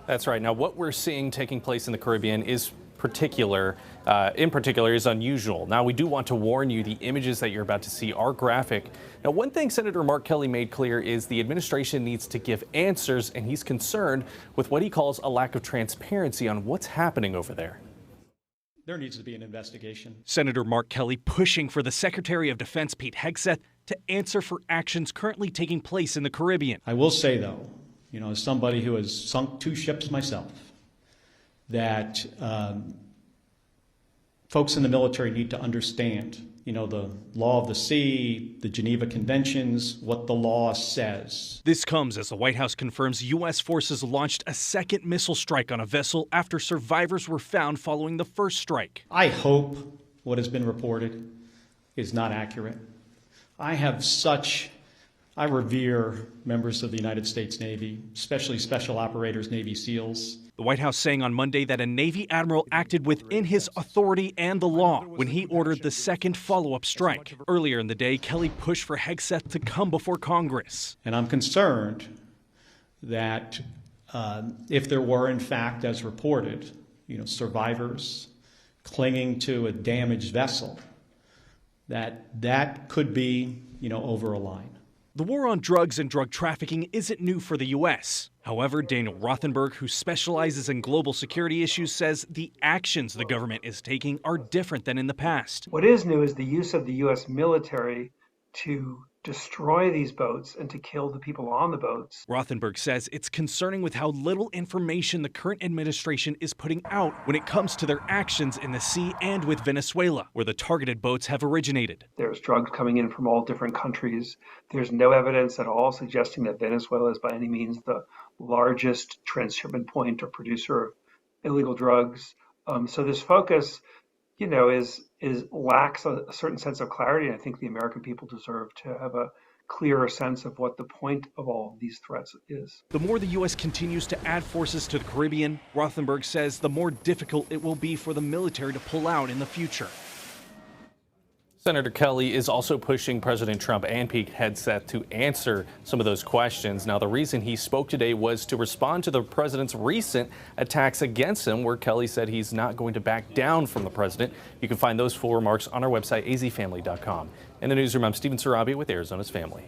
That's right. Now, what we're seeing taking place in the Caribbean is in particular is unusual. Now, we do want to warn you, the images that you're about to see are graphic. Now, one thing Senator Mark Kelly made clear is the administration needs to give answers, and he's concerned with what he calls a lack of transparency on what's happening over there. There needs to be an investigation. Senator Mark Kelly pushing for the Secretary of Defense, Pete Hegseth, to answer for actions currently taking place in the Caribbean. I will say, though, as somebody who has sunk 2 ships myself, that folks in the military need to understand, the law of the sea, the Geneva Conventions, what the law says. This comes as the White House confirms U.S. forces launched a second missile strike on a vessel after survivors were found following the first strike. I hope what has been reported is not accurate. I revere members of the United States Navy, especially Special Operators, Navy SEALs. The White House saying on Monday that a Navy admiral acted within his authority and the law when he ordered the second follow-up strike. Earlier in the day, Kelly pushed for Hegseth to come before Congress. And I'm concerned that if there were, in fact, as reported, survivors clinging to a damaged vessel, that could be, over a line. The war on drugs and drug trafficking isn't new for the U.S. However, Daniel Rothenberg, who specializes in global security issues, says the actions the government is taking are different than in the past. What is new is the use of the U.S. military to destroy these boats and to kill the people on the boats. Rothenberg says it's concerning with how little information the current administration is putting out when it comes to their actions in the sea and with Venezuela, where the targeted boats have originated. There's drugs coming in from all different countries. There's no evidence at all suggesting that Venezuela is by any means the largest transshipment point or producer of illegal drugs. So this focus, lacks a certain sense of clarity. And I think the American people deserve to have a clearer sense of what the point of all of these threats is. The more the U.S. continues to add forces to the Caribbean, Rothenberg says the more difficult it will be for the military to pull out in the future. Senator Kelly is also pushing President Trump and Pete Hegseth to answer some of those questions. Now, the reason he spoke today was to respond to the president's recent attacks against him, where Kelly said he's not going to back down from the president. You can find those full remarks on our website, azfamily.com. In the newsroom, I'm Steven Sarabia with Arizona's Family.